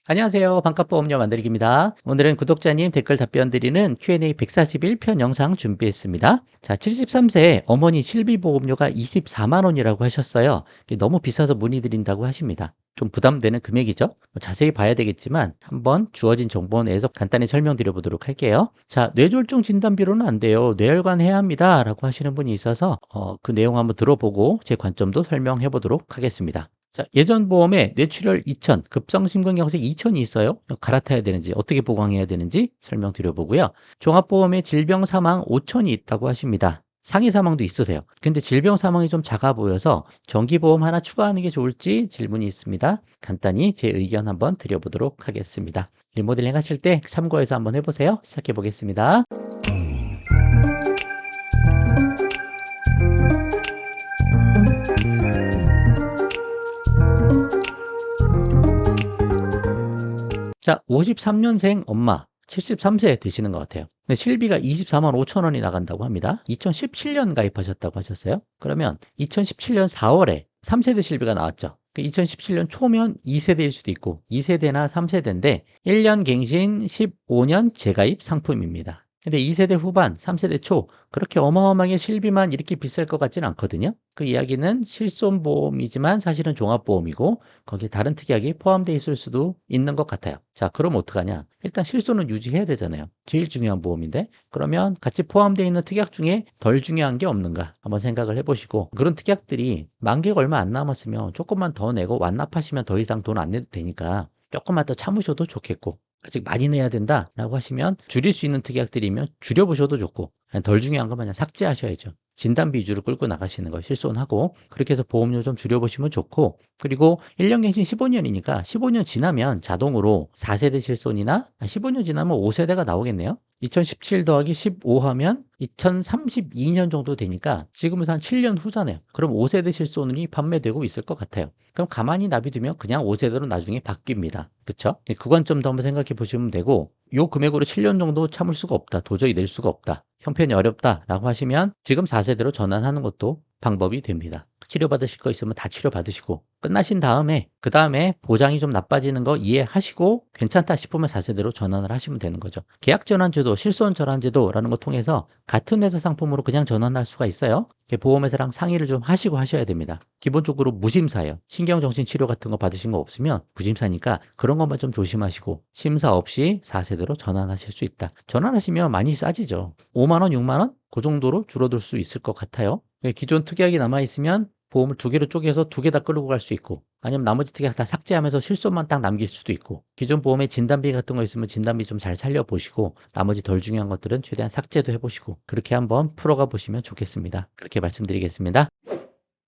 안녕하세요. 반값보험료 만들기입니다. 오늘은 구독자님 댓글 답변 드리는 Q&A 141편 영상 준비했습니다. 자, 73세 어머니 실비보험료가 24만 원이라고 하셨어요. 이게 너무 비싸서 문의드린다고 하십니다. 좀 부담되는 금액이죠? 자세히 봐야 되겠지만 한번 주어진 정보 내에서 간단히 설명드려 보도록 할게요. 자, 뇌졸중 진단비로는 안 돼요. 뇌혈관 해야 합니다. 라고 하시는 분이 있어서 그 내용 한번 들어보고 제 관점도 설명해 보도록 하겠습니다. 자, 예전 보험에 뇌출혈 2천, 급성심근경색 2천이 있어요. 갈아타야 되는지, 어떻게 보강해야 되는지 설명드려보고요. 종합보험에 질병 사망 5천이 있다고 하십니다. 상해 사망도 있으세요. 근데 질병 사망이 좀 작아 보여서 정기보험 하나 추가하는 게 좋을지 질문이 있습니다. 간단히 제 의견 한번 드려보도록 하겠습니다. 리모델링 하실 때 참고해서 한번 해보세요. 시작해 보겠습니다. 자, 53년생 엄마, 73세 되시는 것 같아요. 근데 실비가 24만 5천 원이 나간다고 합니다. 2017년 가입하셨다고 하셨어요. 그러면 2017년 4월에 3세대 실비가 나왔죠. 2017년 초면 2세대일 수도 있고 2세대나 3세대인데 1년 갱신 15년 재가입 상품입니다. 근데 2세대 후반, 3세대 초 그렇게 어마어마하게 실비만 이렇게 비쌀 것 같지는 않거든요. 그 이야기는 실손보험이지만 사실은 종합보험이고 거기에 다른 특약이 포함되어 있을 수도 있는 것 같아요. 자, 그럼 어떡하냐? 일단 실손은 유지해야 되잖아요. 제일 중요한 보험인데 그러면 같이 포함되어 있는 특약 중에 덜 중요한 게 없는가 한번 생각을 해보시고, 그런 특약들이 만기가 얼마 안 남았으면 조금만 더 내고 완납하시면 더 이상 돈 안 내도 되니까 조금만 더 참으셔도 좋겠고, 아직 많이 내야 된다라고 하시면 줄일 수 있는 특약들이면 줄여보셔도 좋고, 덜 중요한 거 그냥 삭제하셔야죠. 진단비 위주로 끌고 나가시는 거 실손하고, 그렇게 해서 보험료 좀 줄여보시면 좋고, 그리고 1년 갱신 15년이니까 15년 지나면 자동으로 4세대 실손이나 15년 지나면 5세대가 나오겠네요. 2017 더하기 15 하면 2032년 정도 되니까 지금은 한 7년 후잖아요. 그럼 5세대 실손이 판매되고 있을 것 같아요. 그럼 가만히 놔두면 그냥 5세대로 나중에 바뀝니다. 그쵸? 그 관점도 한번 생각해 보시면 되고, 요 금액으로 7년 정도 참을 수가 없다. 도저히 낼 수가 없다. 형편이 어렵다라고 하시면 지금 4세대로 전환하는 것도 방법이 됩니다. 치료받으실 거 있으면 다 치료받으시고, 끝나신 다음에 그 다음에 보장이 좀 나빠지는 거 이해하시고 괜찮다 싶으면 4세대로 전환을 하시면 되는 거죠. 계약 전환제도, 실손 전환제도라는 거 통해서 같은 회사 상품으로 그냥 전환할 수가 있어요. 보험회사랑 상의를 좀 하시고 하셔야 됩니다. 기본적으로 무심사예요. 신경정신치료 같은 거 받으신 거 없으면 무심사니까 그런 것만 좀 조심하시고, 심사 없이 4세대로 전환하실 수 있다. 전환하시면 많이 싸지죠. 5만 원, 6만 원? 그 정도로 줄어들 수 있을 것 같아요. 기존 특약이 남아있으면 보험을 두 개로 쪼개서 두 개 다 끌고 갈 수 있고, 아니면 나머지 특약 다 삭제하면서 실손만 딱 남길 수도 있고, 기존 보험에 진단비 같은 거 있으면 진단비 좀 잘 살려보시고, 나머지 덜 중요한 것들은 최대한 삭제도 해보시고, 그렇게 한번 풀어가 보시면 좋겠습니다. 그렇게 말씀드리겠습니다.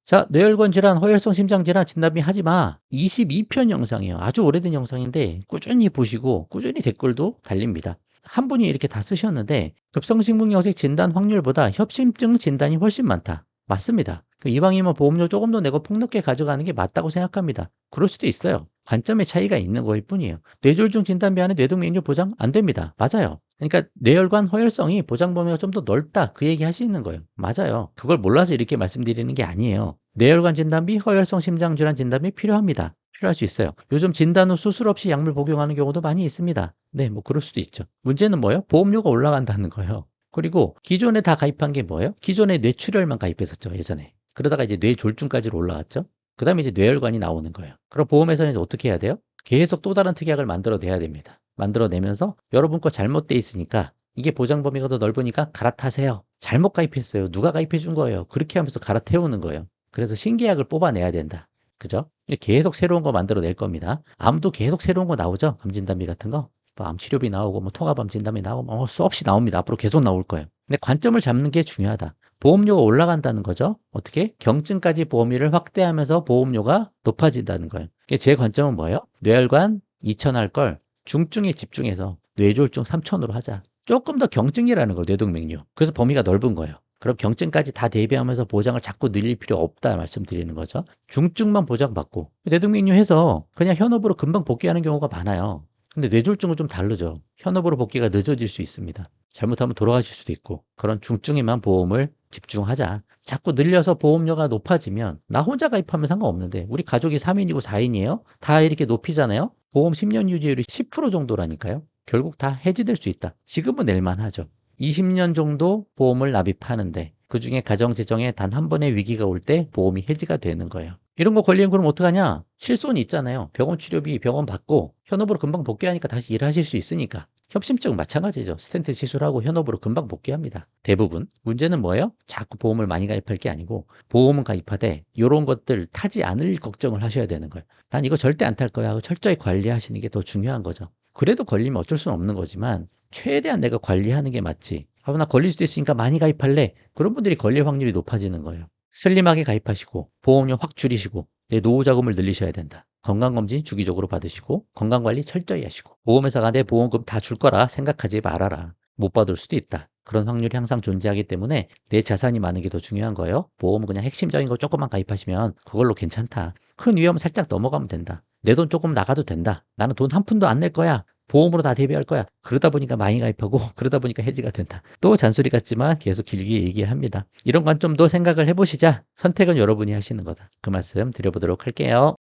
자, 뇌혈관 질환, 허혈성 심장 질환 진단비 하지 마. 22편 영상이에요. 아주 오래된 영상인데 꾸준히 보시고 꾸준히 댓글도 달립니다. 한 분이 이렇게 다 쓰셨는데 급성심근경색 진단 확률보다 협심증 진단이 훨씬 많다. 맞습니다. 이왕이면 보험료 조금 더 내고 폭넓게 가져가는 게 맞다고 생각합니다. 그럴 수도 있어요. 관점의 차이가 있는 거일 뿐이에요. 뇌졸중 진단비 안에 뇌동맥류 보장 안 됩니다. 맞아요. 그러니까 뇌혈관 허혈성이 보장 범위가 좀 더 넓다, 그 얘기 하시는 거예요. 맞아요. 그걸 몰라서 이렇게 말씀드리는 게 아니에요. 뇌혈관 진단비, 허혈성 심장질환 진단비 필요합니다. 필요할 수 있어요. 요즘 진단 후 수술 없이 약물 복용하는 경우도 많이 있습니다. 네, 뭐 그럴 수도 있죠. 문제는 뭐예요? 보험료가 올라간다는 거예요. 그리고 기존에 다 가입한 게 뭐예요? 기존에 뇌출혈만 가입했었죠, 예전에. 그러다가 이제 뇌졸중까지 올라갔죠. 그 다음에 이제 뇌혈관이 나오는 거예요. 그럼 보험회사는 이제 어떻게 해야 돼요? 계속 또 다른 특약을 만들어내야 됩니다. 만들어내면서 여러분 거 잘못돼 있으니까, 이게 보장 범위가 더 넓으니까 갈아타세요. 잘못 가입했어요. 누가 가입해 준 거예요. 그렇게 하면서 갈아태우는 거예요. 그래서 신계약을 뽑아내야 된다. 그죠? 계속 새로운 거 만들어낼 겁니다. 암도 계속 새로운 거 나오죠? 암 진단비 같은 거. 뭐 암 치료비 나오고 뭐 통합암 진단비 나오고 뭐 수없이 나옵니다. 앞으로 계속 나올 거예요. 근데 관점을 잡는 게 중요하다. 보험료가 올라간다는 거죠. 어떻게? 경증까지 보험료를 확대하면서 보험료가 높아진다는 거예요. 제 관점은 뭐예요? 뇌혈관 2천 할 걸 중증에 집중해서 뇌졸중 3천으로 하자. 조금 더 경증이라는 걸, 뇌동맥류. 그래서 범위가 넓은 거예요. 그럼 경증까지 다 대비하면서 보장을 자꾸 늘릴 필요 없다 말씀드리는 거죠. 중증만 보장받고 뇌동맥류 해서 그냥 현업으로 금방 복귀하는 경우가 많아요. 근데 뇌졸중은 좀 다르죠. 현업으로 복귀가 늦어질 수 있습니다. 잘못하면 돌아가실 수도 있고, 그런 중증에만 보험을 집중하자. 자꾸 늘려서 보험료가 높아지면 나 혼자 가입하면 상관없는데 우리 가족이 3인이고 4인이에요? 다 이렇게 높이잖아요? 보험 10년 유지율이 10% 정도라니까요. 결국 다 해지될 수 있다. 지금은 낼만 하죠. 20년 정도 보험을 납입하는데 그중에 가정재정에 단 한 번의 위기가 올 때 보험이 해지가 되는 거예요. 이런 거 걸리면 그럼 어떡하냐? 실손이 있잖아요. 병원 치료비 병원 받고 현업으로 금방 복귀하니까 다시 일하실 수 있으니까. 협심증 마찬가지죠. 스텐트 시술하고 현업으로 금방 복귀합니다. 대부분. 문제는 뭐예요? 자꾸 보험을 많이 가입할 게 아니고 보험은 가입하되 이런 것들 타지 않을 걱정을 하셔야 되는 거예요. 난 이거 절대 안 탈 거야 하고 철저히 관리하시는 게 더 중요한 거죠. 그래도 걸리면 어쩔 수는 없는 거지만 최대한 내가 관리하는 게 맞지. 나 걸릴 수도 있으니까 많이 가입할래. 그런 분들이 걸릴 확률이 높아지는 거예요. 슬림하게 가입하시고 보험료 확 줄이시고 내 노후 자금을 늘리셔야 된다. 건강검진 주기적으로 받으시고 건강관리 철저히 하시고 보험회사가 내 보험금 다 줄 거라 생각하지 말아라. 못 받을 수도 있다. 그런 확률이 항상 존재하기 때문에 내 자산이 많은 게 더 중요한 거예요. 보험은 그냥 핵심적인 거 조금만 가입하시면 그걸로 괜찮다. 큰 위험 살짝 넘어가면 된다. 내 돈 조금 나가도 된다. 나는 돈 한 푼도 안 낼 거야. 보험으로 다 대비할 거야. 그러다 보니까 많이 가입하고 그러다 보니까 해지가 된다. 또 잔소리 같지만 계속 길게 얘기합니다. 이런 관점도 생각을 해보시자. 선택은 여러분이 하시는 거다. 그 말씀 드려보도록 할게요.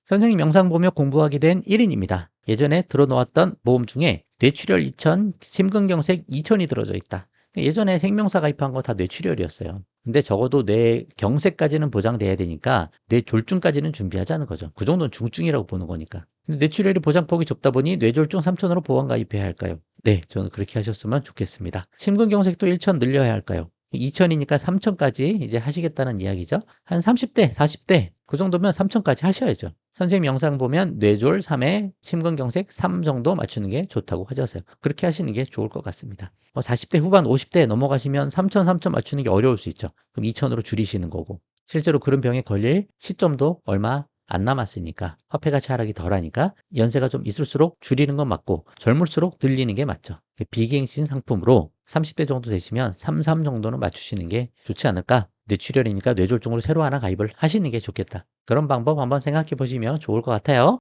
선생님 영상 보며 공부하게 된 1인입니다. 예전에 들어놓았던 보험 중에 뇌출혈 2천, 심근경색 2천이 들어져 있다. 예전에 생명사 가입한 거 다 뇌출혈이었어요. 근데 적어도 뇌경색까지는 보장돼야 되니까 뇌졸중까지는 준비하자는 거죠. 그 정도는 중증이라고 보는 거니까. 근데 뇌출혈이 보장폭이 좁다 보니 뇌졸중 3천으로 보험 가입해야 할까요? 네, 저는 그렇게 하셨으면 좋겠습니다. 심근경색도 1천 늘려야 할까요? 2천이니까 3천까지 이제 하시겠다는 이야기죠. 한 30대, 40대 그 정도면 3천까지 하셔야죠. 선생님 영상 보면 뇌졸 3에 심근경색 3 정도 맞추는 게 좋다고 하셨어요. 그렇게 하시는 게 좋을 것 같습니다. 40대 후반 50대 넘어가시면 3천, 3천 맞추는 게 어려울 수 있죠. 그럼 2천으로 줄이시는 거고 실제로 그런 병에 걸릴 시점도 얼마 안 남았으니까 화폐 가치 하락이 덜하니까 연세가 좀 있을수록 줄이는 건 맞고 젊을수록 늘리는 게 맞죠. 비갱신 상품으로 30대 정도 되시면 33 정도는 맞추시는 게 좋지 않을까? 뇌출혈이니까 뇌졸중으로 새로 하나 가입을 하시는 게 좋겠다. 그런 방법 한번 생각해 보시면 좋을 것 같아요.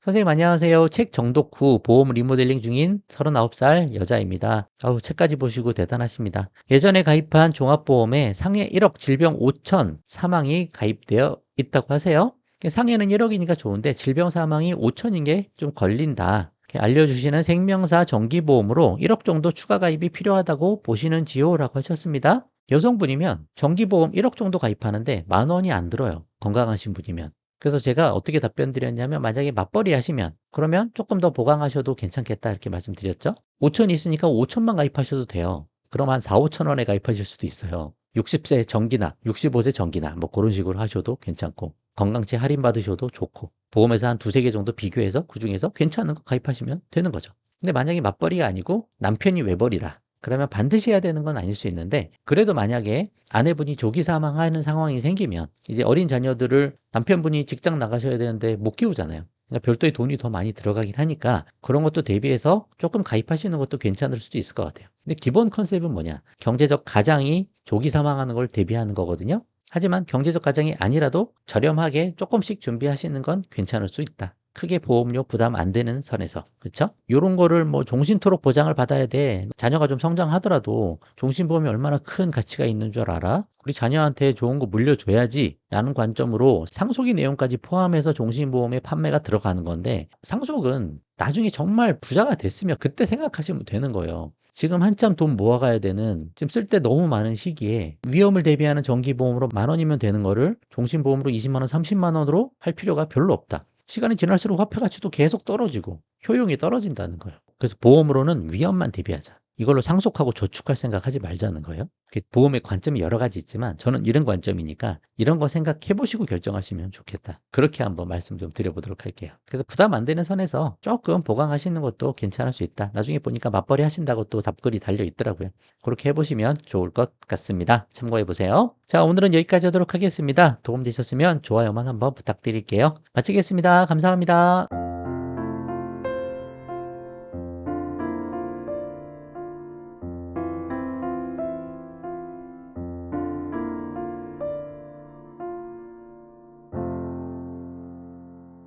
선생님 안녕하세요. 책 정독 후 보험 리모델링 중인 39살 여자입니다. 책까지 보시고 대단하십니다. 예전에 가입한 종합보험에 상해 1억 질병 5천 사망이 가입되어 있다고 하세요. 상해는 1억이니까 좋은데 질병 사망이 5천인 게 좀 걸린다. 알려주시는 생명사 정기보험으로 1억 정도 추가 가입이 필요하다고 보시는지요? 라고 하셨습니다. 여성분이면 정기보험 1억 정도 가입하는데 10,000원이 안 들어요. 건강하신 분이면. 그래서 제가 어떻게 답변 드렸냐면 만약에 맞벌이 하시면 그러면 조금 더 보강하셔도 괜찮겠다 이렇게 말씀드렸죠. 5천 있으니까 5천만 가입하셔도 돼요. 그럼 한 4, 5천 원에 가입하실 수도 있어요. 60세 정기나 65세 정기나 뭐 그런 식으로 하셔도 괜찮고 건강체 할인 받으셔도 좋고 보험회사 한 두세 개 정도 비교해서 그중에서 괜찮은 거 가입하시면 되는 거죠. 근데 만약에 맞벌이가 아니고 남편이 외벌이다. 그러면 반드시 해야 되는 건 아닐 수 있는데 그래도 만약에 아내분이 조기 사망하는 상황이 생기면 이제 어린 자녀들을 남편분이 직장 나가셔야 되는데 못 키우잖아요. 그러니까 별도의 돈이 더 많이 들어가긴 하니까 그런 것도 대비해서 조금 가입하시는 것도 괜찮을 수도 있을 것 같아요. 근데 기본 컨셉은 뭐냐? 경제적 가장이 조기 사망하는 걸 대비하는 거거든요. 하지만 경제적 가장이 아니라도 저렴하게 조금씩 준비하시는 건 괜찮을 수 있다. 크게 보험료 부담 안 되는 선에서. 그렇죠? 요런 거를 뭐 종신토록 보장을 받아야 돼. 자녀가 좀 성장하더라도 종신보험이 얼마나 큰 가치가 있는 줄 알아? 우리 자녀한테 좋은 거 물려줘야지 라는 관점으로 상속의 내용까지 포함해서 종신보험의 판매가 들어가는 건데 상속은 나중에 정말 부자가 됐으면 그때 생각하시면 되는 거예요. 지금 한참 돈 모아가야 되는 지금 쓸 때 너무 많은 시기에 위험을 대비하는 정기보험으로 10,000원이면 되는 거를 종신보험으로 20만 원, 30만 원으로 할 필요가 별로 없다. 시간이 지날수록 화폐 가치도 계속 떨어지고 효용이 떨어진다는 거예요. 그래서 보험으로는 위험만 대비하자. 이걸로 상속하고 저축할 생각하지 말자는 거예요. 보험의 관점이 여러 가지 있지만 저는 이런 관점이니까 이런 거 생각해 보시고 결정하시면 좋겠다. 그렇게 한번 말씀 좀 드려보도록 할게요. 그래서 부담 안 되는 선에서 조금 보강하시는 것도 괜찮을 수 있다. 나중에 보니까 맞벌이 하신다고 또 답글이 달려 있더라고요. 그렇게 해보시면 좋을 것 같습니다. 참고해 보세요. 자, 오늘은 여기까지 하도록 하겠습니다. 도움되셨으면 좋아요만 한번 부탁드릴게요. 마치겠습니다. 감사합니다.